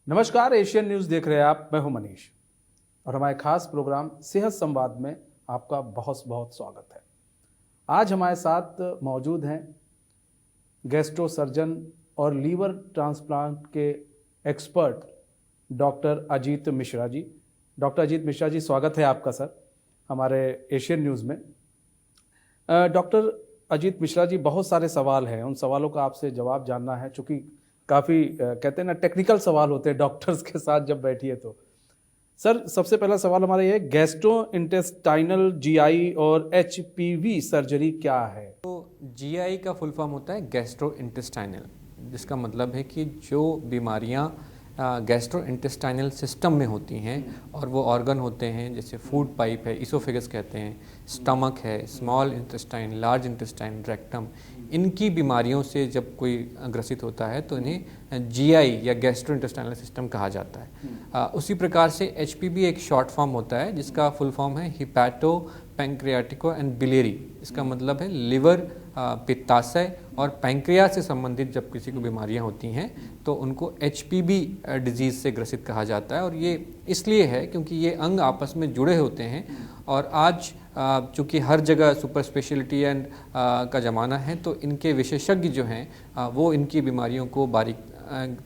नमस्कार, Asian news देख रहे हैं आप। मैं हूं मनीष और हमारे खास प्रोग्राम सेहत संवाद में आपका बहुत बहुत स्वागत है। आज हमारे साथ मौजूद हैं गैस्ट्रो सर्जन और लीवर ट्रांसप्लांट के expert doctor Ajit Mishra ji. Doctor Ajit Mishra ji, स्वागत है आपका सर हमारे एशियन न्यूज़ में। डॉक्टर अजीत मिश्रा जी, बहुत सारे सवाल हैं, उन सवालों का आपसे जवाब जानना है, चूँकि काफ़ी कहते हैं ना टेक्निकल सवाल होते हैं डॉक्टर्स के साथ जब बैठिए तो। सर, सबसे पहला सवाल हमारा ये है, गैस्ट्रो इंटेस्टाइनल जीआई और एचपीवी सर्जरी क्या है? तो जीआई का फुल फॉर्म होता है गैस्ट्रो इंटेस्टाइनल, जिसका मतलब है कि जो बीमारियां गैस्ट्रो इंटेस्टाइनल सिस्टम में होती हैं और वो ऑर्गन होते हैं, जैसे फूड पाइप है, इसोफेगस कहते हैं, स्टमक है, small intestine, large intestine, rectum, इनकी बीमारियों से जब कोई ग्रसित होता है तो इन्हें जीआई या गैस्ट्रो इंटेस्टाइनल सिस्टम कहा जाता है। उसी प्रकार से एचपीबी एक शॉर्ट फॉर्म होता है जिसका फुल फॉर्म है हिपैटो पैंक्रियाटिको एंड बिलियरी। इसका मतलब है लिवर, पित्ताशय और पैंक्रियास से संबंधित जब किसी को बीमारियां होती हैं तो उनको एचपीबी डिजीज़ से ग्रसित कहा जाता है। और ये इसलिए है क्योंकि ये अंग आपस में जुड़े होते हैं और आज चूँकि हर जगह सुपर स्पेशलिटी एंड का ज़माना है तो इनके विशेषज्ञ जो हैं वो इनकी बीमारियों को बारीक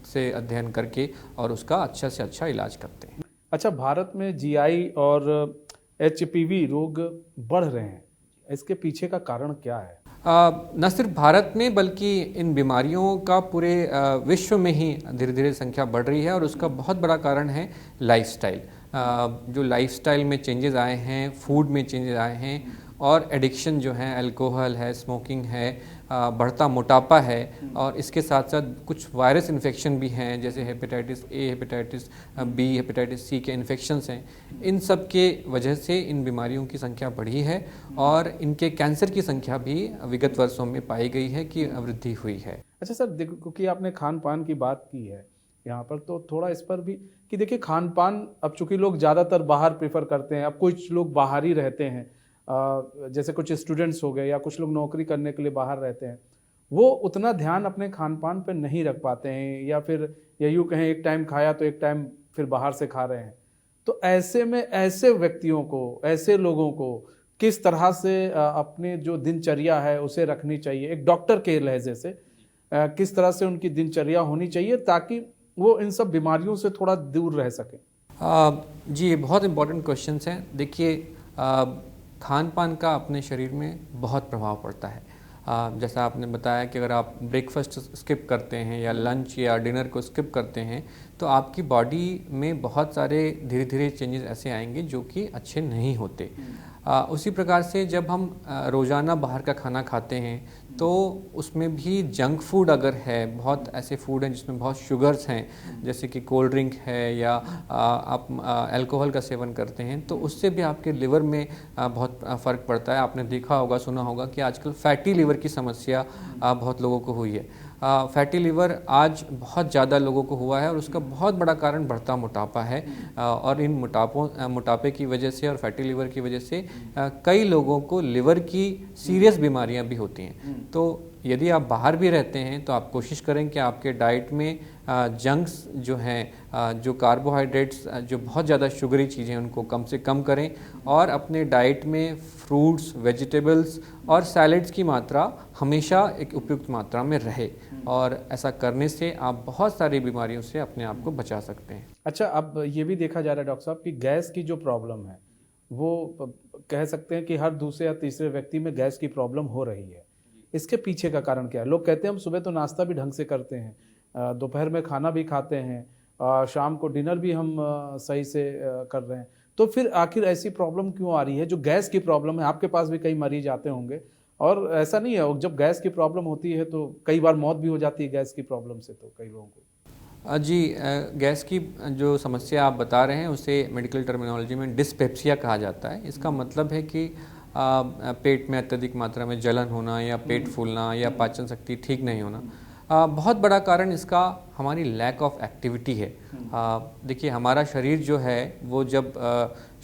से अध्ययन करके और उसका अच्छा से अच्छा इलाज करते हैं। अच्छा, भारत में जीआई और एचपीवी रोग बढ़ रहे हैं, इसके पीछे का कारण क्या है? न सिर्फ भारत में बल्कि इन बीमारियों का पूरे विश्व में ही धीरे धीरे संख्या बढ़ रही है और उसका बहुत बड़ा कारण है लाइफस्टाइल। जो लाइफस्टाइल में चेंजेस आए हैं, फूड में चेंजेस आए हैं और एडिक्शन जो है, अल्कोहल है, स्मोकिंग है, बढ़ता मोटापा है और इसके साथ साथ कुछ वायरस इन्फेक्शन भी हैं, जैसे hepatitis A, hepatitis B, hepatitis C के इन्फेक्शंस हैं। इन सब के वजह से इन बीमारियों की संख्या बढ़ी है और इनके कैंसर की संख्या भी विगत वर्षों में पाई गई है कि वृद्धि हुई है। अच्छा सर, देखो, क्योंकि आपने खान पान की बात की है यहाँ पर, तो थोड़ा इस पर भी कि देखिए, खान पान अब चूंकि लोग ज़्यादातर बाहर प्रेफर करते हैं, अब कुछ लोग बाहर ही रहते हैं, जैसे कुछ स्टूडेंट्स हो गए या कुछ लोग नौकरी करने के लिए बाहर रहते हैं, वो उतना ध्यान अपने खान पान पर नहीं रख पाते हैं, या फिर या यूँ कहें एक टाइम खाया तो एक टाइम फिर बाहर से खा रहे हैं। तो ऐसे में ऐसे व्यक्तियों को, ऐसे लोगों को किस तरह से अपनी जो दिनचर्या है उसे रखनी चाहिए, एक डॉक्टर के लहजे से किस तरह से उनकी दिनचर्या होनी चाहिए ताकि वो इन सब बीमारियों से थोड़ा दूर रह सकें? जी, ये बहुत इम्पोर्टेंट क्वेश्चंस हैं। देखिए, खान पान का अपने शरीर में बहुत प्रभाव पड़ता है। जैसा आपने बताया कि अगर आप ब्रेकफास्ट स्किप करते हैं या लंच या डिनर को स्किप करते हैं तो आपकी बॉडी में बहुत सारे धीरे धीरे चेंजेस ऐसे आएंगे जो कि अच्छे नहीं होते। उसी प्रकार से जब हम रोज़ाना बाहर का खाना खाते हैं तो उसमें भी जंक फूड अगर है, बहुत ऐसे फूड हैं जिसमें बहुत शुगर्स हैं, जैसे कि कोल्ड ड्रिंक है या आप अल्कोहल का सेवन करते हैं, तो उससे भी आपके लिवर में बहुत फ़र्क पड़ता है। आपने देखा होगा, सुना होगा कि आजकल फैटी लिवर की समस्या बहुत लोगों को हुई है। फैटी लिवर आज बहुत ज़्यादा लोगों को हुआ है और उसका बहुत बड़ा कारण बढ़ता मोटापा है। और इन मोटापे की वजह से और फैटी लिवर की वजह से कई लोगों को लिवर की सीरियस बीमारियां भी होती हैं। तो यदि आप बाहर भी रहते हैं तो आप कोशिश करें कि आपके डाइट में जंक्स जो हैं, जो कार्बोहाइड्रेट्स, जो बहुत ज़्यादा शुगरी चीज़ें उनको कम से कम करें और अपने डाइट में फ्रूट्स, वेजिटेबल्स और सैलड्स की मात्रा हमेशा एक उपयुक्त मात्रा में रहे। और ऐसा करने से आप बहुत सारी बीमारियों से अपने आप को बचा सकते हैं। अच्छा, अब ये भी देखा जा रहा है डॉक्टर साहब कि गैस की जो प्रॉब्लम है वो कह सकते हैं कि हर दूसरे या तीसरे व्यक्ति में गैस की प्रॉब्लम हो रही है। इसके पीछे का कारण क्या है? लोग कहते हैं हम सुबह तो नाश्ता भी ढंग से करते हैं, दोपहर में खाना भी खाते हैं, शाम को डिनर भी हम सही से कर रहे हैं, तो फिर आखिर ऐसी प्रॉब्लम क्यों आ रही है जो गैस की प्रॉब्लम है? आपके पास भी कई मरीज आते होंगे और ऐसा नहीं है, जब गैस की प्रॉब्लम होती है तो कई बार मौत भी हो जाती है गैस की प्रॉब्लम से, तो कई लोगों को। जी, गैस की जो समस्या आप बता रहे हैं उसे मेडिकल टर्मिनोलॉजी में डिस्पेप्सिया कहा जाता है। इसका मतलब है कि पेट में अत्यधिक मात्रा में जलन होना या पेट फूलना या पाचन शक्ति ठीक नहीं होना। बहुत बड़ा कारण इसका हमारी लैक ऑफ एक्टिविटी है। देखिए, हमारा शरीर जो है वो जब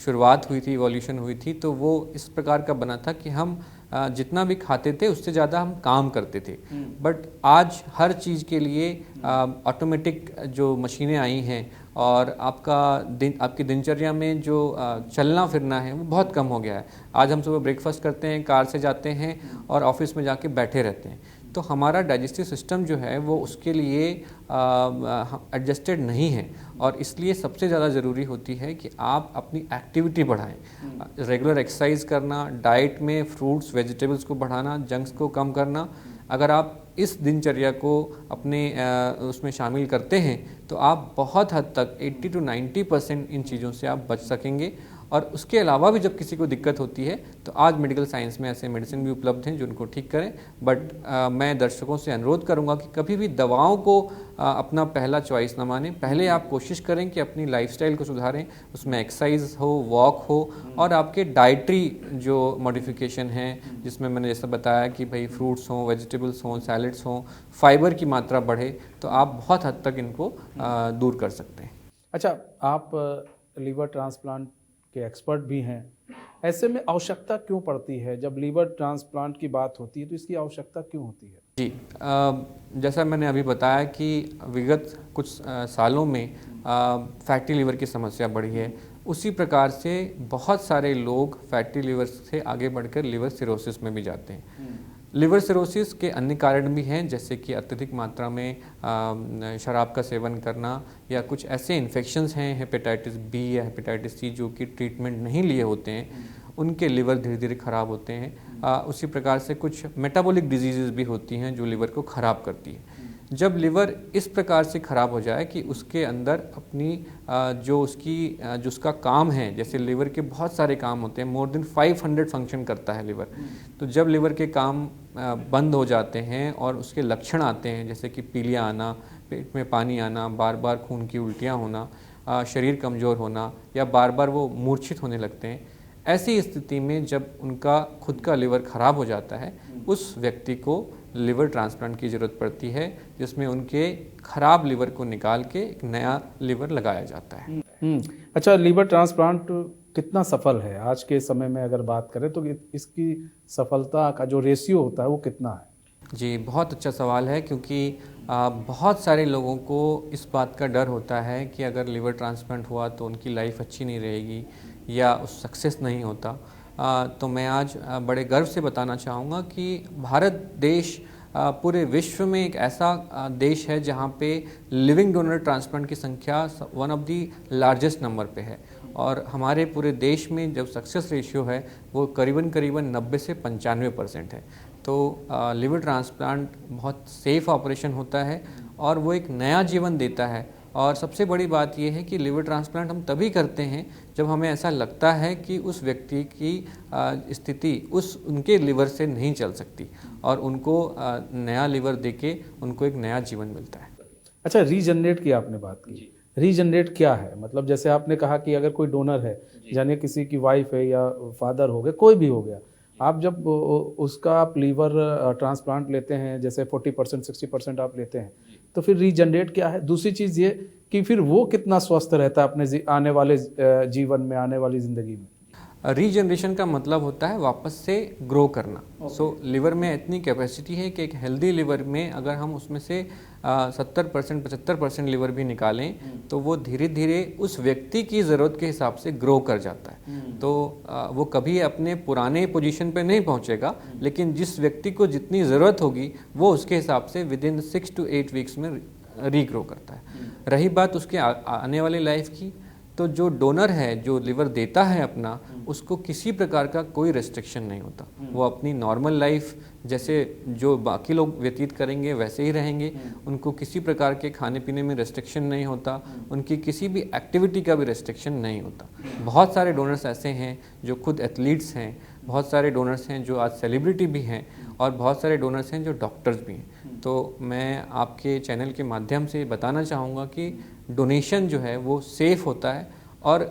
शुरुआत हुई थी, इवोल्यूशन हुई थी, तो वो इस प्रकार का बना था कि हम जितना भी खाते थे उससे ज़्यादा हम काम करते थे। बट आज हर चीज़ के लिए ऑटोमेटिक जो मशीनें आई हैं और आपकी दिनचर्या में जो चलना फिरना है वो बहुत कम हो गया है। आज हम सुबह ब्रेकफास्ट करते हैं, कार से जाते हैं और ऑफिस में जाके बैठे रहते हैं, तो हमारा डाइजेस्टिव सिस्टम जो है वो उसके लिए एडजस्टेड नहीं है। और इसलिए सबसे ज़्यादा ज़रूरी होती है कि आप अपनी एक्टिविटी बढ़ाएं, रेगुलर एक्सरसाइज करना, डाइट में फ्रूट्स वेजिटेबल्स को बढ़ाना, जंक्स को कम करना। अगर आप इस दिनचर्या को अपने उसमें शामिल करते हैं तो आप बहुत हद तक 80 to 90% इन चीज़ों से आप बच सकेंगे। और उसके अलावा भी जब किसी को दिक्कत होती है तो आज मेडिकल साइंस में ऐसे मेडिसिन भी उपलब्ध हैं जो उनको ठीक करें। बट मैं दर्शकों से अनुरोध करूंगा कि कभी भी दवाओं को अपना पहला चॉइस ना मानें। पहले आप कोशिश करें कि अपनी लाइफस्टाइल को सुधारें, उसमें एक्सरसाइज हो, वॉक हो और आपके डाइटरी जो मॉडिफिकेशन हैं जिसमें मैंने जैसा बताया कि भाई फ्रूट्स हों, वेजिटेबल्स हों, सैलड्स हों, फाइबर की मात्रा बढ़े, तो आप बहुत हद तक इनको दूर कर सकते हैं। अच्छा, आप लीवर ट्रांसप्लांट के एक्सपर्ट भी हैं, ऐसे में आवश्यकता क्यों पड़ती है? जब लीवर ट्रांसप्लांट की बात होती है तो इसकी आवश्यकता क्यों होती है? जी, जैसा मैंने अभी बताया कि विगत कुछ सालों में फैटी लीवर की समस्या बढ़ी है, उसी प्रकार से बहुत सारे लोग फैटी लीवर से आगे बढ़कर लिवर सिरोसिस में भी जाते हैं। लिवर सिरोसिस के अन्य कारण भी हैं, जैसे कि अत्यधिक मात्रा में शराब का सेवन करना या कुछ ऐसे इन्फेक्शंस हैं, हेपेटाइटिस बी या हेपेटाइटिस सी, जो कि ट्रीटमेंट नहीं लिए होते हैं, उनके लिवर धीरे धीरे ख़राब होते हैं। उसी प्रकार से कुछ मेटाबॉलिक डिजीज़ भी होती हैं जो लिवर को ख़राब करती है। जब लिवर इस प्रकार से ख़राब हो जाए कि उसके अंदर अपनी जो उसका काम है, जैसे लिवर के बहुत सारे काम होते हैं, मोर देन 500 फंक्शन करता है लिवर, तो जब लिवर के काम बंद हो जाते हैं और उसके लक्षण आते हैं, जैसे कि पीलिया आना, पेट में पानी आना, बार बार खून की उल्टियाँ होना, शरीर कमज़ोर होना या बार बार वो मूर्छित होने लगते हैं, ऐसी स्थिति में जब उनका खुद का लिवर ख़राब हो जाता है, उस व्यक्ति को लिवर ट्रांसप्लांट की ज़रूरत पड़ती है, जिसमें उनके ख़राब लिवर को निकाल के एक नया लिवर लगाया जाता है। अच्छा, लीवर ट्रांसप्लांट कितना सफल है आज के समय में? अगर बात करें तो इसकी सफलता का जो रेशियो होता है वो कितना है? जी, बहुत अच्छा सवाल है, क्योंकि बहुत सारे लोगों को इस बात का डर होता है कि अगर लिवर ट्रांसप्लांट हुआ तो उनकी लाइफ अच्छी नहीं रहेगी या उस सक्सेस नहीं होता। तो मैं आज बड़े गर्व से बताना चाहूँगा कि भारत देश पूरे विश्व में एक ऐसा देश है जहाँ पे लिविंग डोनर ट्रांसप्लांट की संख्या one of the largest number पे है। और हमारे पूरे देश में जब सक्सेस रेशियो है वो करीबन 90 से 95% है। तो लिवर ट्रांसप्लांट बहुत सेफ़ ऑपरेशन होता है और वो एक नया जीवन देता है। और सबसे बड़ी बात यह है कि लिवर ट्रांसप्लांट हम तभी करते हैं जब हमें ऐसा लगता है कि उस व्यक्ति की स्थिति उनके लिवर से नहीं चल सकती और उनको नया लिवर देके उनको एक नया जीवन मिलता है। अच्छा, रीजनरेट की आपने बात की, रीजनरेट क्या है? मतलब जैसे आपने कहा कि अगर कोई डोनर है, यानी किसी की वाइफ है या फादर हो गया, कोई भी हो गया, आप जब उसका आप लीवर ट्रांसप्लांट लेते हैं, जैसे 40% 60% आप लेते हैं, तो फिर रीजनरेट क्या है? दूसरी चीज़ ये कि फिर वो कितना स्वस्थ रहता है अपने आने वाले जीवन में, आने वाली ज़िंदगी में? रीजनरेशन का मतलब होता है वापस से ग्रो करना। सो लिवर में इतनी कैपेसिटी है कि एक हेल्दी लिवर में अगर हम उसमें से 70% 75% लिवर भी निकालें तो वो धीरे धीरे उस व्यक्ति की ज़रूरत के हिसाब से ग्रो कर जाता है। तो वो कभी अपने पुराने पोजीशन पे नहीं पहुंचेगा, लेकिन जिस व्यक्ति को जितनी ज़रूरत होगी वो उसके हिसाब से विदिन 6 to 8 वीक्स में रीग्रो करता है। रही बात उसके आने वाली लाइफ की, तो जो डोनर है, जो लिवर देता है अपना, उसको किसी प्रकार का कोई रेस्ट्रिक्शन नहीं होता। वो अपनी नॉर्मल लाइफ जैसे जो बाकी लोग व्यतीत करेंगे वैसे ही रहेंगे। उनको किसी प्रकार के खाने पीने में रेस्ट्रिक्शन नहीं होता, उनकी किसी भी एक्टिविटी का भी रेस्ट्रिक्शन नहीं होता। बहुत सारे डोनर्स ऐसे हैं जो खुद एथलीट्स हैं, बहुत सारे डोनर्स हैं जो आज सेलिब्रिटी भी हैं और बहुत सारे डोनर्स हैं जो डॉक्टर्स भी हैं। तो मैं आपके चैनल के माध्यम से बताना चाहूँगा कि डोनेशन जो है वो सेफ़ होता है और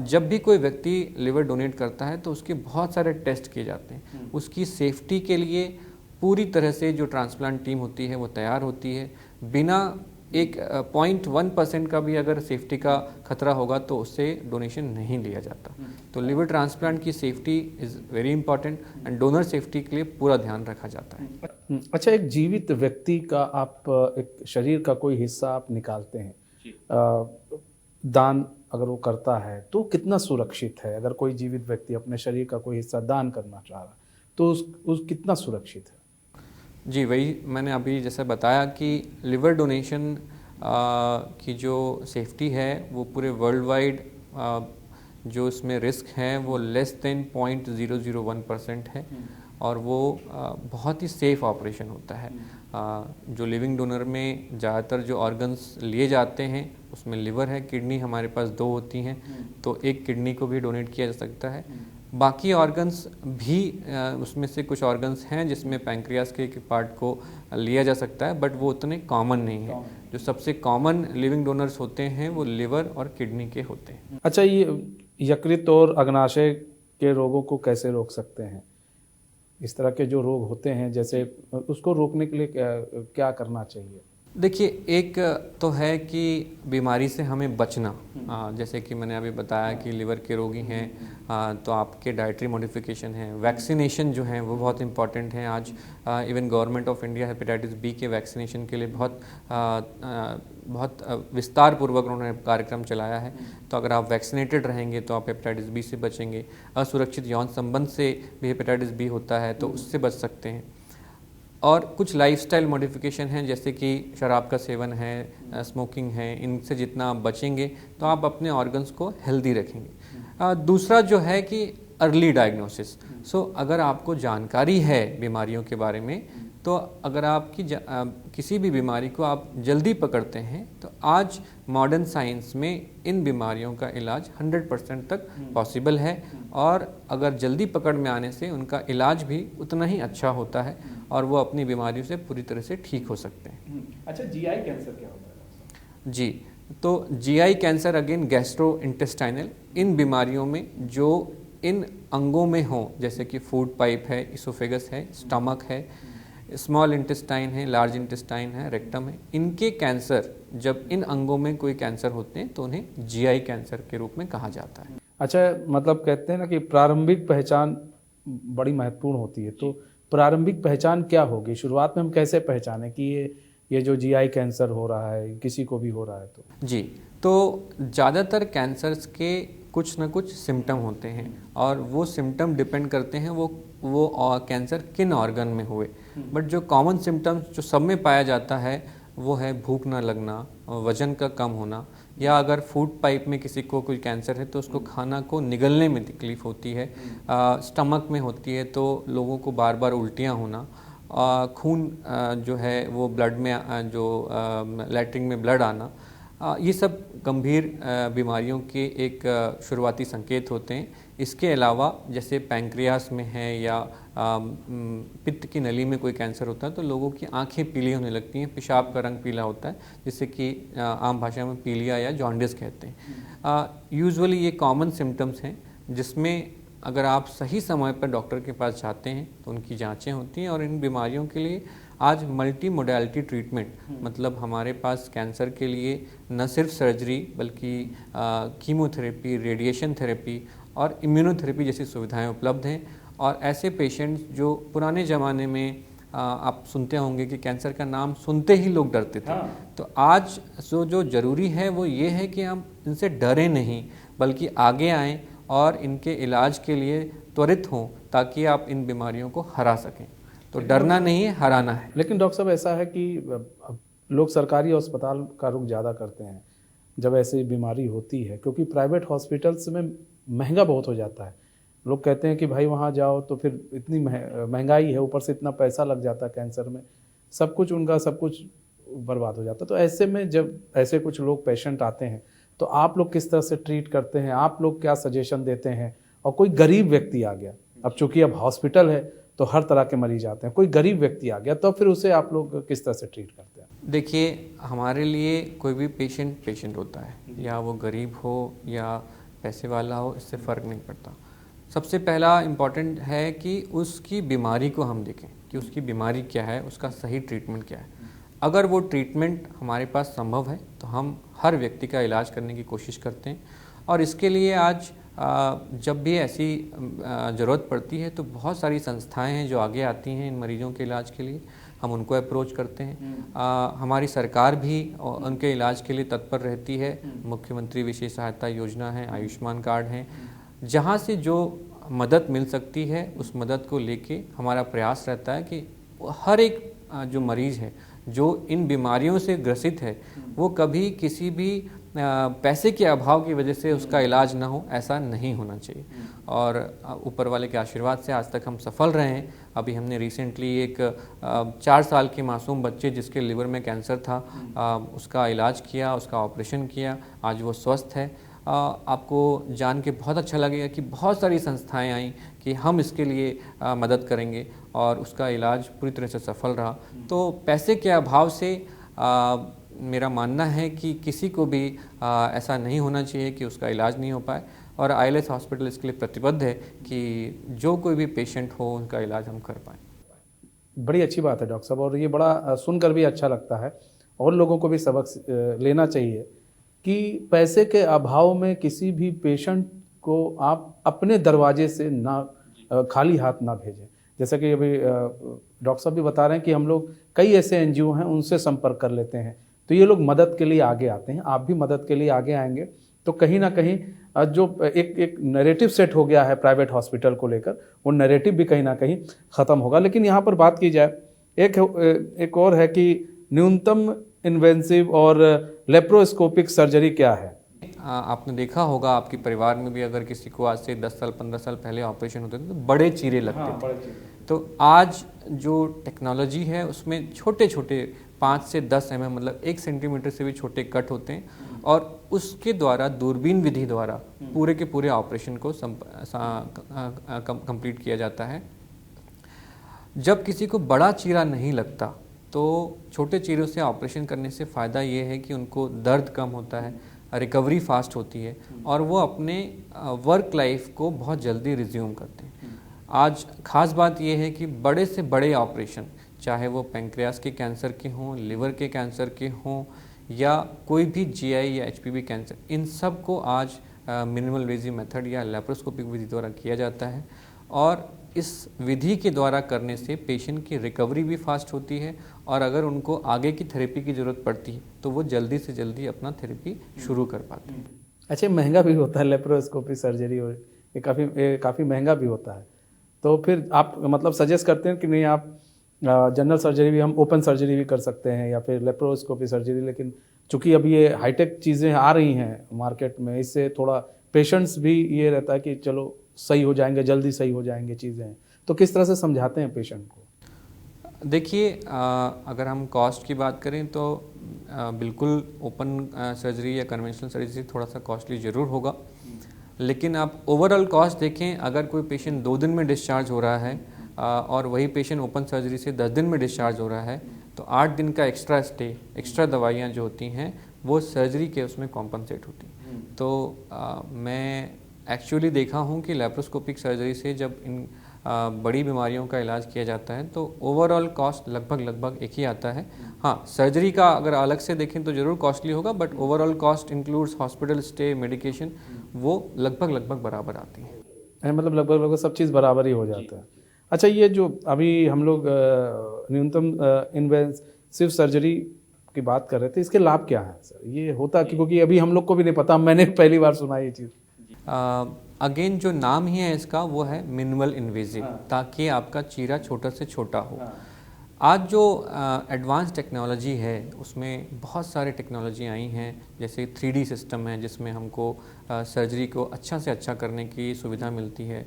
जब भी कोई व्यक्ति लिवर डोनेट करता है तो उसके बहुत सारे टेस्ट किए जाते हैं। उसकी सेफ्टी के लिए पूरी तरह से जो ट्रांसप्लांट टीम होती है वो तैयार होती है। बिना एक 0.1% का भी अगर सेफ्टी का खतरा होगा तो उससे डोनेशन नहीं लिया जाता। तो लिवर ट्रांसप्लांट की safety is very important and donor safety के लिए पूरा ध्यान रखा जाता है। अच्छा, एक जीवित व्यक्ति का आप एक शरीर का कोई हिस्सा आप निकालते हैं, दान अगर वो करता है तो कितना सुरक्षित है? अगर कोई जीवित व्यक्ति अपने शरीर का कोई हिस्सा दान करना चाह रहा है तो उस कितना सुरक्षित है? जी, वही मैंने अभी जैसे बताया कि लिवर डोनेशन की जो सेफ्टी है वो पूरे वर्ल्ड वाइड जो इसमें रिस्क है वो लेस देन 0.001% है और वो बहुत ही सेफ़ ऑपरेशन होता है। जो लिविंग डोनर में ज़्यादातर जो ऑर्गन्स लिए जाते हैं उसमें लिवर है, किडनी हमारे पास 2 होती हैं, तो एक किडनी को भी डोनेट किया जा सकता है। बाकी ऑर्गन्स भी उसमें से कुछ ऑर्गन्स हैं जिसमें पैंक्रियास के एक पार्ट को लिया जा सकता है, बट वो उतने कॉमन नहीं है। जो सबसे कॉमन लिविंग डोनर्स होते हैं वो लिवर और किडनी के होते हैं। अच्छा, ये यकृत और अग्नाशय के रोगों को कैसे रोक सकते हैं? इस तरह के जो रोग होते हैं जैसे उसको रोकने के लिए क्या करना चाहिए? देखिए, एक तो है कि बीमारी से हमें बचना, जैसे कि मैंने अभी बताया कि लिवर के रोगी हैं तो आपके डाइटरी मॉडिफिकेशन है, वैक्सीनेशन जो है वो बहुत इंपॉर्टेंट है। आज even government of India hepatitis B के वैक्सीनेशन के लिए बहुत विस्तार पूर्वक उन्होंने कार्यक्रम चलाया है। तो अगर आप वैक्सीनेटेड रहेंगे तो आप हेपेटाइटिस बी से बचेंगे। असुरक्षित यौन संबंध से भी हेपेटाइटिस बी होता है तो उससे बच सकते हैं। और कुछ लाइफस्टाइल मॉडिफिकेशन हैं जैसे कि शराब का सेवन है, स्मोकिंग है, इनसे जितना आप बचेंगे तो आप अपने ऑर्गन्स को हेल्दी रखेंगे। दूसरा जो है कि अर्ली डायग्नोसिस। अगर आपको जानकारी है बीमारियों के बारे में तो अगर आपकी किसी भी बीमारी को आप जल्दी पकड़ते हैं तो आज मॉडर्न साइंस में इन बीमारियों का इलाज 100% तक पॉसिबल है और अगर जल्दी पकड़ में आने से उनका इलाज भी उतना ही अच्छा होता है और वो अपनी बीमारियों से पूरी तरह से ठीक हो सकते हैं। अच्छा, जीआई कैंसर क्या होता है? जी, तो GI cancer again gastrointestinal, इन बीमारियों में जो इन अंगों में हो जैसे कि फूड पाइप है, इसोफेगस है, स्टमक है, स्मॉल इंटेस्टाइन है, लार्ज इंटेस्टाइन है, रेक्टम है, इनके कैंसर, जब इन अंगों में कोई कैंसर होते हैं तो उन्हें जीआई कैंसर के रूप में कहा जाता है। अच्छा, मतलब कहते हैं ना कि प्रारंभिक पहचान बड़ी महत्वपूर्ण होती है, तो प्रारंभिक पहचान क्या होगी? शुरुआत में हम कैसे पहचानें कि ये जो जीआई कैंसर हो रहा है किसी को भी हो रहा है? तो जी, तो ज़्यादातर कैंसर्स के कुछ ना कुछ सिम्टम होते हैं और वो सिम्टम डिपेंड करते हैं वो कैंसर किन ऑर्गन में हुए। बट जो कॉमन सिम्टम्स जो सब में पाया जाता है वो है भूख ना लगना, वजन का कम होना, या अगर फूड पाइप में किसी को कोई कैंसर है तो उसको खाना को निगलने में तकलीफ़ होती है। स्टमक में होती है तो लोगों को बार बार उल्टियाँ होना, खून जो है वो ब्लड में जो लैट्रिन में ब्लड आना, ये सब गंभीर बीमारियों के एक शुरुआती संकेत होते हैं। इसके अलावा जैसे पैंक्रियास में है या पित्त की नली में कोई कैंसर होता है तो लोगों की आंखें पीली होने लगती हैं, पेशाब का रंग पीला होता है जिससे कि आम भाषा में पीलिया या जॉन्डिस कहते हैं। यूजुअली ये कॉमन सिम्टम्स हैं जिसमें अगर आप सही समय पर डॉक्टर के पास जाते हैं तो उनकी जांचें होती हैं और इन बीमारियों के लिए आज मल्टी मोडालिटी ट्रीटमेंट, मतलब हमारे पास कैंसर के लिए न सिर्फ सर्जरी बल्कि कीमोथेरेपी, रेडिएशन थेरेपी और इम्यूनोथेरेपी जैसी सुविधाएं उपलब्ध हैं। और ऐसे पेशेंट्स जो पुराने ज़माने में आप सुनते होंगे कि कैंसर का नाम सुनते ही लोग डरते थे, तो आज जो ज़रूरी है वो ये है कि हम इनसे डरें नहीं बल्कि आगे आएँ और इनके इलाज के लिए त्वरित हों ताकि आप इन बीमारियों को हरा सकें। तो डरना नहीं है, हराना है। लेकिन डॉक्टर साहब, ऐसा है कि लोग सरकारी अस्पताल का रुख ज़्यादा करते हैं जब ऐसी बीमारी होती है, क्योंकि प्राइवेट हॉस्पिटल्स में महंगा बहुत हो जाता है। लोग कहते हैं कि भाई वहाँ जाओ तो फिर इतनी महंगाई है, ऊपर से इतना पैसा लग जाता है कैंसर में, सब कुछ बर्बाद हो जाता है। तो ऐसे में जब ऐसे कुछ लोग पेशेंट आते हैं तो आप लोग किस तरह से ट्रीट करते हैं? आप लोग क्या सजेशन देते हैं? और कोई गरीब व्यक्ति आ गया, अब चूंकि अब हॉस्पिटल है तो हर तरह के मरीज आते हैं, कोई गरीब व्यक्ति आ गया तो फिर उसे आप लोग किस तरह से ट्रीट करते हैं? देखिए, हमारे लिए कोई भी पेशेंट होता है, या वो गरीब हो या पैसे वाला हो, इससे फ़र्क नहीं पड़ता। सबसे पहला इम्पॉर्टेंट है कि उसकी बीमारी को हम देखें कि उसकी बीमारी क्या है, उसका सही ट्रीटमेंट क्या है। अगर वो ट्रीटमेंट हमारे पास संभव है तो हम हर व्यक्ति का इलाज करने की कोशिश करते हैं। और इसके लिए आज जब भी ऐसी ज़रूरत पड़ती है तो बहुत सारी संस्थाएं हैं जो आगे आती हैं इन मरीजों के इलाज के लिए, हम उनको अप्रोच करते हैं। हमारी सरकार भी उनके इलाज के लिए तत्पर रहती है। मुख्यमंत्री विशेष सहायता योजना है, आयुष्मान कार्ड हैं, जहाँ से जो मदद मिल सकती है उस मदद को लेके हमारा प्रयास रहता है कि हर एक जो मरीज़ है जो इन बीमारियों से ग्रसित है वो कभी किसी भी पैसे के अभाव की वजह से उसका इलाज ना हो, ऐसा नहीं होना चाहिए। और ऊपर वाले के आशीर्वाद से आज तक हम सफल रहे हैं। अभी हमने रिसेंटली एक 4 साल के मासूम बच्चे जिसके लिवर में कैंसर था उसका इलाज किया, उसका ऑपरेशन किया, आज वो स्वस्थ है। आपको जान के बहुत अच्छा लगेगा कि बहुत सारी संस्थाएं आई कि हम इसके लिए मदद करेंगे और उसका इलाज पूरी तरह से सफल रहा। तो पैसे के अभाव से मेरा मानना है कि किसी को भी ऐसा नहीं होना चाहिए कि उसका इलाज नहीं हो पाए, और आईएलएस हॉस्पिटल इसके लिए प्रतिबद्ध है कि जो कोई भी पेशेंट हो उनका इलाज हम कर पाएँ। बड़ी अच्छी बात है डॉक्टर साहब, और ये बड़ा सुनकर भी अच्छा लगता है और लोगों को भी सबक लेना चाहिए कि पैसे के अभाव में किसी भी पेशेंट को आप अपने दरवाजे से ना खाली हाथ ना भेजें। जैसा कि अभी डॉक्टर साहब भी बता रहे हैं कि हम लोग कई ऐसे एनजीओ हैं उनसे संपर्क कर लेते हैं, तो ये लोग मदद के लिए आगे आते हैं। आप भी मदद के लिए आगे आएंगे तो कहीं ना कहीं जो एक नैरेटिव सेट हो गया है प्राइवेट हॉस्पिटल को लेकर, वो नैरेटिव भी कहीं ना कहीं ख़त्म होगा। लेकिन यहाँ पर बात की जाए, एक और है कि न्यूनतम इन्वेंसिव और लेप्रोस्कोपिक सर्जरी क्या है? आपने देखा होगा आपके परिवार में भी अगर किसी को आज से 10 साल 15 साल पहले ऑपरेशन होते थे तो बड़े चीरे लगते थे। तो आज जो टेक्नोलॉजी है उसमें छोटे छोटे 5 से 10 mm मतलब 1 सेंटीमीटर से भी छोटे कट होते हैं और उसके द्वारा दूरबीन विधि द्वारा पूरे के पूरे ऑपरेशन को कंप्लीट किया जाता है। जब किसी को बड़ा चीरा नहीं लगता तो छोटे चीरों से ऑपरेशन करने से फ़ायदा ये है कि उनको दर्द कम होता है, रिकवरी फास्ट होती है और वो अपने वर्क लाइफ को बहुत जल्दी रिज्यूम करते हैं। आज ख़ास बात ये है कि बड़े से बड़े ऑपरेशन, चाहे वो पैंक्रियास के कैंसर के हों, लिवर के कैंसर के हों या कोई भी जीआई या एचपीवी कैंसर, इन सब को आज मिनिमल इन्वेसिव मेथड या लेप्रोस्कोपिक विधि द्वारा किया जाता है। और इस विधि के द्वारा करने से पेशेंट की रिकवरी भी फास्ट होती है और अगर उनको आगे की थेरेपी की ज़रूरत पड़ती है तो वो जल्दी से जल्दी अपना थेरेपी शुरू कर पाते हैं। अच्छा, महंगा भी होता है लेप्रोस्कोपी सर्जरी, और ये काफ़ी महंगा भी होता है। तो फिर आप मतलब सजेस्ट करते हैं कि नहीं, आप जनरल सर्जरी भी, हम ओपन सर्जरी भी कर सकते हैं या फिर लेप्रोस्कोपी सर्जरी, लेकिन चूँकि अभी ये हाईटेक चीज़ें आ रही हैं मार्केट में, इससे थोड़ा पेशेंट्स भी ये रहता है कि चलो सही हो जाएंगे, जल्दी सही हो जाएंगे चीज़ें, तो किस तरह से समझाते हैं पेशेंट को? देखिए, अगर हम कॉस्ट की बात करें तो बिल्कुल ओपन सर्जरी या कन्वेंशनल सर्जरी थोड़ा सा कॉस्टली ज़रूर होगा, लेकिन आप ओवरऑल कॉस्ट देखें, अगर कोई पेशेंट 2 दिन में डिस्चार्ज हो रहा है और वही पेशेंट ओपन सर्जरी से 10 दिन में डिस्चार्ज हो रहा है तो 8 दिन का एक्स्ट्रा स्टे, एक्स्ट्रा दवाइयाँ जो होती हैं वो सर्जरी के उसमें कॉम्पनसेट होती हैं। तो मैं एक्चुअली देखा हूँ कि लेप्रोस्कोपिक सर्जरी से जब इन बड़ी बीमारियों का इलाज किया जाता है तो ओवरऑल कॉस्ट लगभग एक ही आता है। हाँ, सर्जरी का अगर अलग से देखें तो ज़रूर कॉस्टली होगा, but overall cost includes hospital stay, medication, वो लगभग बराबर आती है। मतलब लगभग सब चीज़ बराबर ही हो जाता है। अच्छा, ये जो अभी हम लोग न्यूनतम इन्वेसिव सर्जरी की बात कर रहे थे, इसके लाभ क्या है सर? ये होता क्योंकि अभी हम लोग को भी नहीं पता, मैंने पहली बार सुना ये चीज़। अगेन जो नाम ही है इसका वो है मिनिमल इन्वेजिव, ताकि आपका चीरा छोटा से छोटा हो। आज जो एडवांस टेक्नोलॉजी है उसमें बहुत सारे टेक्नोलॉजी आई हैं, जैसे 3D सिस्टम है जिसमें हमको सर्जरी को अच्छा से अच्छा करने की सुविधा मिलती है।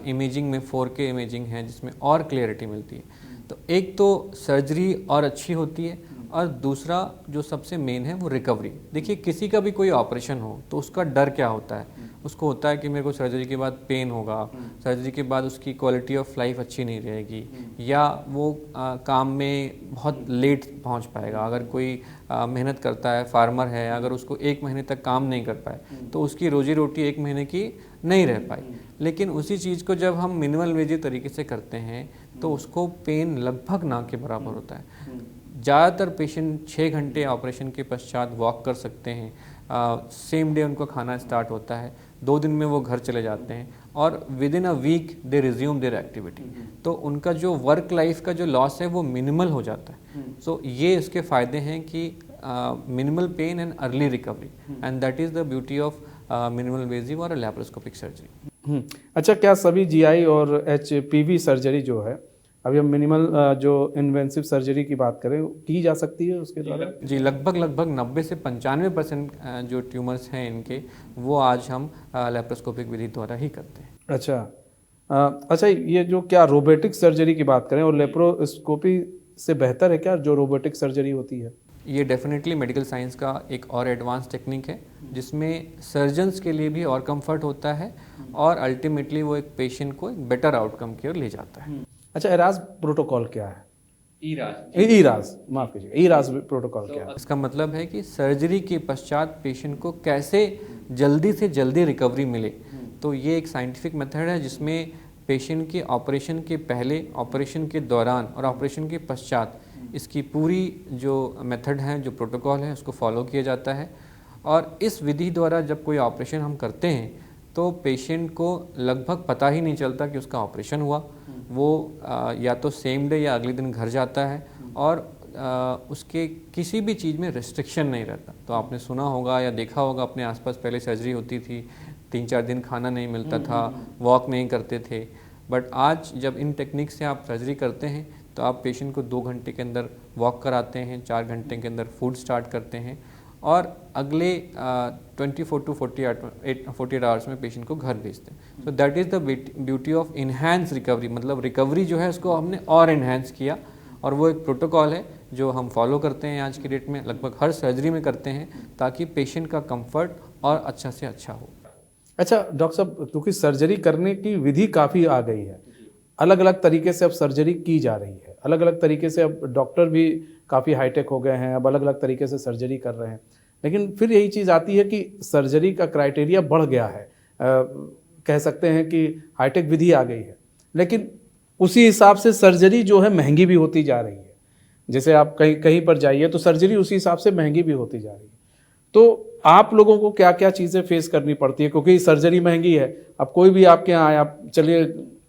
इमेजिंग में 4K इमेजिंग है जिसमें और क्लियरिटी मिलती है। तो एक तो सर्जरी और अच्छी होती है और दूसरा जो सबसे मेन है वो रिकवरी। देखिए, किसी का भी कोई ऑपरेशन हो तो उसका डर क्या होता है? उसको होता है कि मेरे को सर्जरी के बाद पेन होगा, सर्जरी के बाद उसकी क्वालिटी ऑफ लाइफ अच्छी नहीं रहेगी, या वो काम में बहुत लेट पहुंच पाएगा। अगर कोई मेहनत करता है, फार्मर है, अगर उसको 1 महीने तक काम नहीं कर पाए तो उसकी रोजी रोटी 1 महीने की नहीं रह पाई। लेकिन उसी चीज़ को जब हम मिनिमल इन्वेसिव तरीके से करते हैं तो उसको पेन लगभग ना के बराबर होता है। ज़्यादातर पेशेंट 6 घंटे ऑपरेशन के पश्चात वॉक कर सकते हैं, सेम डे उनको खाना स्टार्ट होता है, 2 दिन में वो घर चले जाते हैं और within a week they resume their activity. तो उनका जो वर्क लाइफ का जो लॉस है वो मिनिमल हो जाता है। सो ये इसके फ़ायदे हैं कि minimal pain and early recovery, and that is the beauty of minimal invasive और लैप्रोस्कोपिक सर्जरी। अच्छा, क्या सभी जीआई और एचपीवी सर्जरी जो है, अभी हम मिनिमल जो इन्वेंसिव सर्जरी की बात करें, की जा सकती है उसके द्वारा? जी, लगभग 90 से 95% जो ट्यूमर्स हैं इनके, वो आज हम लैप्रोस्कोपिक विधि द्वारा ही करते हैं। अच्छा, अच्छा, ये जो क्या रोबोटिक सर्जरी की बात करें और लेप्रोस्कोपी से बेहतर है क्या जो रोबोटिक सर्जरी होती है? ये डेफिनेटली मेडिकल साइंस का एक और एडवांस टेक्निक है जिसमें सर्जन्स के लिए भी और कंफर्ट होता है और अल्टीमेटली वो एक पेशेंट को एक बेटर आउटकम की ओर ले जाता है। अच्छा, इराज प्रोटोकॉल क्या है? ईराज, माफ कीजिएगा, ईराज प्रोटोकॉल क्या है? इसका मतलब है कि सर्जरी के पश्चात पेशेंट को कैसे जल्दी से जल्दी रिकवरी मिले। तो ये एक साइंटिफिक मेथड है जिसमें पेशेंट के ऑपरेशन के पहले, ऑपरेशन के दौरान और ऑपरेशन के पश्चात इसकी पूरी जो मेथड है, जो प्रोटोकॉल है, उसको फॉलो किया जाता है। और इस विधि द्वारा जब कोई ऑपरेशन हम करते हैं तो पेशेंट को लगभग पता ही नहीं चलता कि उसका ऑपरेशन हुआ। वो या तो सेम डे या अगले दिन घर जाता है और उसके किसी भी चीज़ में रिस्ट्रिक्शन नहीं रहता। तो आपने सुना होगा या देखा होगा अपने आसपास, पहले सर्जरी होती थी, 3-4 दिन खाना नहीं मिलता था, वॉक नहीं करते थे। बट आज जब इन टेक्निक से आप सर्जरी करते हैं तो आप पेशेंट को 2 घंटे के अंदर वॉक कराते हैं, 4 घंटे के अंदर फूड स्टार्ट करते हैं और अगले 24 to 48 आवर्स में पेशेंट को घर भेजते हैं। So that is the beauty of enhance recovery. मतलब रिकवरी जो है उसको हमने और इन्हांस किया, और वो एक प्रोटोकॉल है जो हम फॉलो करते हैं आज की डेट में, लगभग हर सर्जरी में करते हैं ताकि पेशेंट का कंफर्ट और अच्छा से अच्छा हो। अच्छा डॉक्टर साहब, क्योंकि सर्जरी करने की विधि काफ़ी आ गई है, अलग अलग तरीके से अब सर्जरी की जा रही है, अलग अलग तरीके से अब डॉक्टर भी काफ़ी हाईटेक हो गए हैं, अब अलग अलग तरीके से सर्जरी कर रहे हैं। लेकिन फिर यही चीज़ आती है कि सर्जरी का क्राइटेरिया बढ़ गया है, कह सकते हैं कि हाईटेक विधि आ गई है, लेकिन उसी हिसाब से सर्जरी जो है महंगी भी होती जा रही है। जैसे आप कहीं कहीं पर जाइए तो सर्जरी उसी हिसाब से महंगी भी होती जा रही है। तो आप लोगों को क्या क्या चीज़ें फेस करनी पड़ती है, क्योंकि सर्जरी महंगी है। अब कोई भी आपके यहाँ आया, चलिए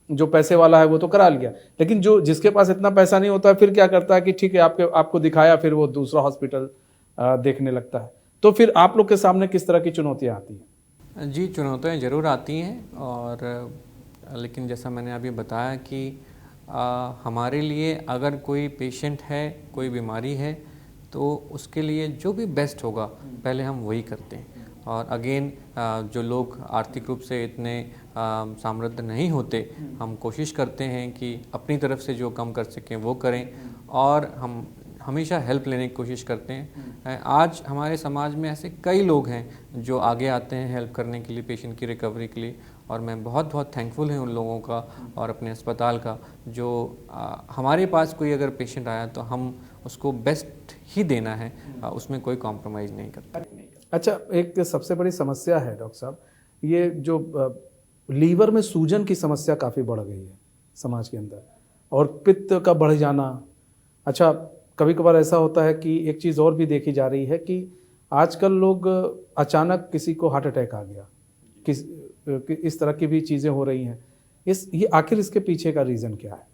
जो पैसे वाला है वो तो करा लिया, लेकिन जो जिसके पास इतना पैसा नहीं होता है फिर क्या करता है कि ठीक है आपको दिखाया, फिर वो दूसरा हॉस्पिटल देखने लगता है। तो फिर आप लोग के सामने किस तरह की चुनौतियाँ आती हैं? जी, चुनौतियाँ ज़रूर आती हैं, और लेकिन जैसा मैंने अभी बताया कि हमारे लिए अगर कोई पेशेंट है, कोई बीमारी है, तो उसके लिए जो भी बेस्ट होगा पहले हम वही करते हैं। और अगेन जो लोग आर्थिक रूप से इतने समृद्ध नहीं होते, हम कोशिश करते हैं कि अपनी तरफ से जो कम कर सकें वो करें, और हम हमेशा हेल्प लेने की कोशिश करते हैं। आज हमारे समाज में ऐसे कई लोग हैं जो आगे आते हैं हेल्प करने के लिए, पेशेंट की रिकवरी के लिए, और मैं बहुत बहुत थैंकफुल हूँ उन लोगों का और अपने अस्पताल का, जो हमारे पास कोई अगर पेशेंट आया तो हम उसको बेस्ट ही देना है, उसमें कोई कॉम्प्रोमाइज़ नहीं करता। अच्छा, एक सबसे बड़ी समस्या है डॉक्टर साहब, ये जो लीवर में सूजन की समस्या काफ़ी बढ़ गई है समाज के अंदर, और पित्त का बढ़ जाना। अच्छा, कभी कभार ऐसा होता है कि एक चीज़ और भी देखी जा रही है कि आजकल लोग अचानक किसी को हार्ट अटैक आ गया, इस तरह की भी चीज़ें हो रही हैं। ये आखिर इसके पीछे का रीज़न क्या है?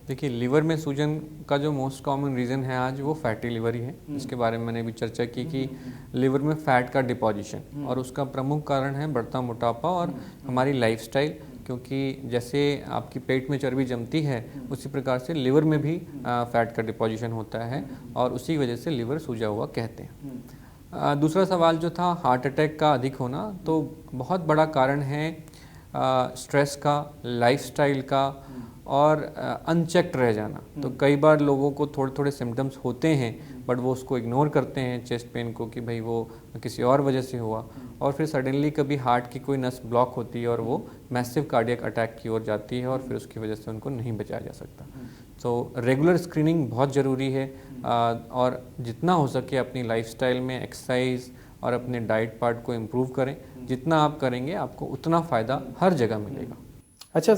देखिए, लीवर में सूजन का जो मोस्ट कॉमन रीज़न है आज, वो फैटी लीवर ही है। इसके बारे में मैंने भी चर्चा की कि लीवर में फैट का डिपॉजिशन, और उसका प्रमुख कारण है बढ़ता मोटापा और हमारी लाइफस्टाइल, क्योंकि जैसे आपकी पेट में चर्बी जमती है उसी प्रकार से लिवर में भी फैट का डिपॉजिशन होता है, और उसी वजह से लिवर सूजा हुआ कहते हैं। दूसरा सवाल जो था हार्ट अटैक का अधिक होना, तो बहुत बड़ा कारण है स्ट्रेस का, लाइफस्टाइल का, और अनचेक्ड रह जाना। तो कई बार लोगों को थोड़े थोड़े सिम्टम्स होते हैं, बट वो उसको इग्नोर करते हैं चेस्ट पेन को कि भाई वो किसी और वजह से हुआ, और फिर सडनली कभी हार्ट की कोई नस ब्लॉक होती है और वो मैसिव कार्डियक अटैक की ओर जाती है, और फिर उसकी वजह से उनको नहीं बचाया जा सकता। तो रेगुलर स्क्रीनिंग बहुत ज़रूरी है, और जितना हो सके अपनी लाइफस्टाइल में एक्सरसाइज और अपने डाइट पार्ट को इम्प्रूव करें। जितना आप करेंगे आपको उतना फ़ायदा हर जगह मिलेगा। अच्छा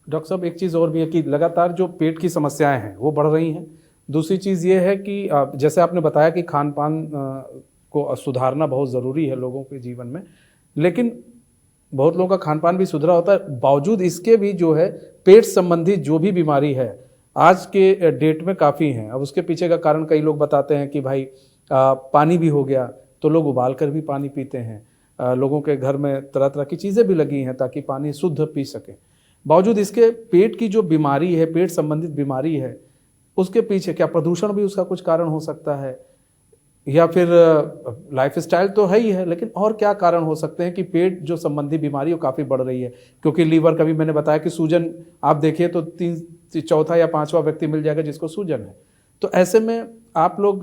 डॉक्टर साहब, एक चीज़ और भी है कि लगातार जो पेट की समस्याएं हैं वो बढ़ रही हैं, दूसरी चीज़ ये है कि जैसे आपने बताया कि खान पान को सुधारना बहुत ज़रूरी है लोगों के जीवन में, लेकिन बहुत लोगों का खान पान भी सुधरा होता है, बावजूद इसके भी जो है पेट संबंधी जो भी बीमारी है आज के डेट में काफ़ी हैं। अब उसके पीछे का कारण कई लोग बताते हैं कि भाई पानी भी हो गया, तो लोग उबाल कर भी पानी पीते हैं। लोगों के घर में तरह तरह की चीज़ें भी लगी हैं ताकि पानी शुद्ध पी सकें। बावजूद इसके पेट की जो बीमारी है, पेट संबंधित बीमारी है, उसके पीछे क्या प्रदूषण भी उसका कुछ कारण हो सकता है, या फिर लाइफस्टाइल तो है ही है, लेकिन और क्या कारण हो सकते हैं कि पेट जो संबंधी बीमारी वो काफ़ी बढ़ रही है? क्योंकि लीवर का भी मैंने बताया कि सूजन आप देखिए तो चौथा या पांचवा व्यक्ति मिल जाएगा जिसको सूजन है। तो ऐसे में आप लोग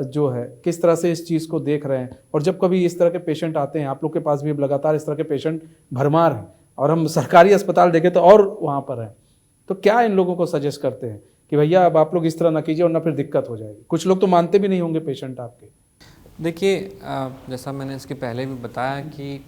जो है किस तरह से इस चीज़ को देख रहे हैं, और जब कभी इस तरह के पेशेंट आते हैं, आप लोग के पास भी अब लगातार इस तरह के पेशेंट भरमार हैं और हम सरकारी अस्पताल देखें तो और वहाँ पर हैं, तो क्या इन लोगों को सजेस्ट करते हैं कि भैया अब आप लोग इस तरह ना कीजिए वरना फिर दिक्कत हो जाएगी? कुछ लोग तो मानते भी नहीं होंगे पेशेंट आपके। देखिए, जैसा मैंने इसके पहले भी बताया कि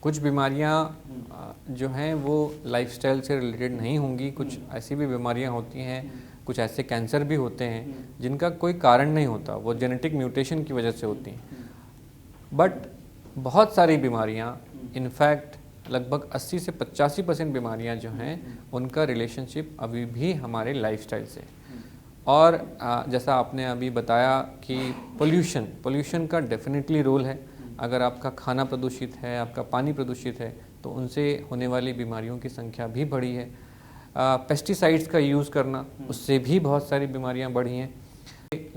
कुछ बीमारियां जो हैं वो लाइफस्टाइल से रिलेटेड नहीं होंगी। कुछ ऐसी भी बीमारियां होती हैं, कुछ ऐसे कैंसर भी होते हैं जिनका कोई कारण नहीं होता, वो जेनेटिक म्यूटेशन की वजह से होती हैं। बट बहुत सारी बीमारियां, इनफैक्ट लगभग 80 से 85% बीमारियां जो हैं उनका रिलेशनशिप अभी भी हमारे लाइफस्टाइल से। और जैसा आपने अभी बताया कि पोल्यूशन का डेफिनेटली रोल है। अगर आपका खाना प्रदूषित है, आपका पानी प्रदूषित है, तो उनसे होने वाली बीमारियों की संख्या भी बढ़ी है। पेस्टिसाइड्स का यूज़ करना, उससे भी बहुत सारी बीमारियां बढ़ी हैं।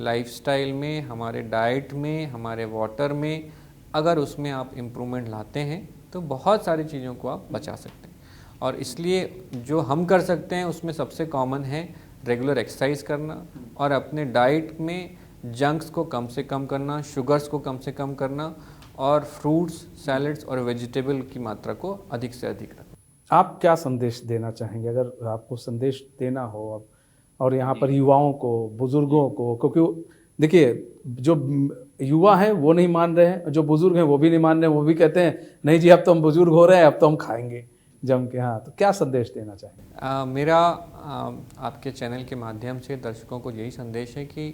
लाइफस्टाइल में, हमारे डाइट में, हमारे वाटर में अगर उसमें आप इम्प्रूवमेंट लाते हैं तो बहुत सारी चीज़ों को आप बचा सकते हैं। और इसलिए जो हम कर सकते हैं उसमें सबसे कॉमन है रेगुलर एक्सरसाइज करना और अपने डाइट में जंक्स को कम से कम करना, शुगर्स को कम से कम करना, और फ्रूट्स, सैलड्स और वेजिटेबल की मात्रा को अधिक से अधिक रखना। आप क्या संदेश देना चाहेंगे, अगर आपको संदेश देना हो अब, और यहाँ पर युवाओं को, बुजुर्गों को? क्योंकि देखिए, जो युवा हैं वो नहीं मान रहे हैं, जो बुजुर्ग हैं वो भी नहीं मान रहे हैं, वो भी कहते हैं नहीं जी अब तो हम बुजुर्ग हो रहे हैं, अब तो हम खाएंगे जम के। हाँ, तो क्या संदेश देना चाहेंगे? मेरा आपके चैनल के माध्यम से दर्शकों को यही संदेश है कि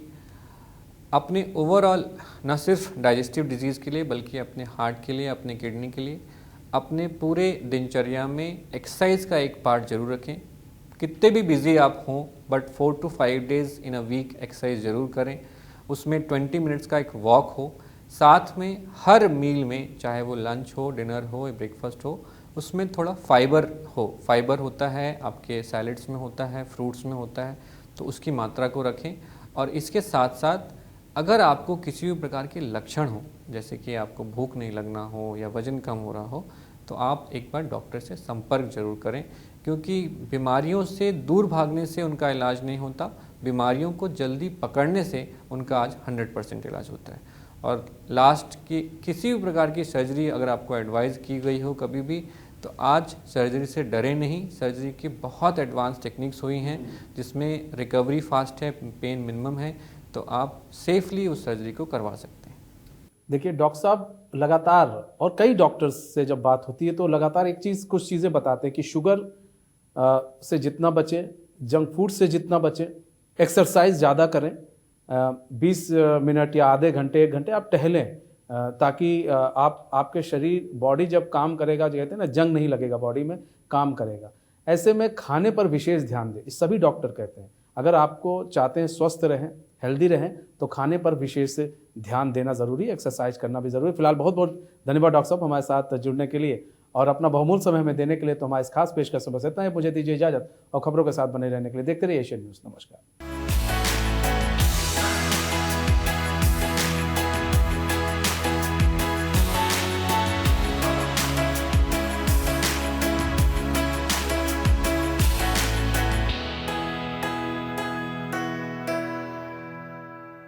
अपने ओवरऑल, न सिर्फ डाइजेस्टिव डिजीज़ के लिए बल्कि अपने हार्ट के लिए, अपने किडनी के लिए, अपने पूरे दिनचर्या में एक्सरसाइज का एक पार्ट जरूर रखें। कितने भी बिजी आप हों, but 4 to 5 days in a week exercise ज़रूर करें। उसमें 20 मिनट्स का एक वॉक हो, साथ में हर मील में, चाहे वो लंच हो, डिनर हो या ब्रेकफास्ट हो, उसमें थोड़ा फाइबर हो। फाइबर होता है आपके सैलड्स में, होता है फ्रूट्स में, होता है, तो उसकी मात्रा को रखें। और इसके साथ साथ अगर आपको किसी भी प्रकार के लक्षण हो, जैसे कि आपको भूख नहीं लगना हो या वज़न कम हो रहा हो, तो आप एक बार डॉक्टर से संपर्क जरूर करें, क्योंकि बीमारियों से दूर भागने से उनका इलाज नहीं होता, बीमारियों को जल्दी पकड़ने से उनका आज 100% इलाज होता है। और लास्ट की किसी भी प्रकार की सर्जरी अगर आपको एडवाइस की गई हो कभी भी, तो आज सर्जरी से डरे नहीं। सर्जरी की बहुत एडवांस टेक्निक्स हुई हैं जिसमें रिकवरी फास्ट है, पेन मिनिमम है, तो आप सेफली उस सर्जरी को करवा सकते हैं। देखिए डॉक्टर साहब, लगातार और कई डॉक्टर्स से जब बात होती है तो लगातार कुछ चीज़ें बताते हैं कि शुगर से जितना बचें, जंक फूड से जितना बचें, एक्सरसाइज ज़्यादा करें, 20 मिनट या आधे घंटे, 1 घंटे आप टहलें, ताकि आपके शरीर, बॉडी जब काम करेगा, जो कहते हैं ना, जंग नहीं लगेगा, बॉडी में काम करेगा। ऐसे में खाने पर विशेष ध्यान दें, सभी डॉक्टर कहते हैं। अगर आपको चाहते हैं स्वस्थ रहें, हेल्दी रहें, तो खाने पर विशेष ध्यान देना ज़रूरी है, एक्सरसाइज करना भी ज़रूरी है। फिलहाल बहुत बहुत धन्यवाद डॉक्टर साहब हमारे साथ जुड़ने के लिए और अपना बहुमूल्य समय हमें देने के लिए। तो हमारे इस खास पेशकश में बस इतना ही, मुझे दीजिए इजाज़त और खबरों के साथ बने रहने के लिए देखते रहिए एशियन न्यूज़। नमस्कार।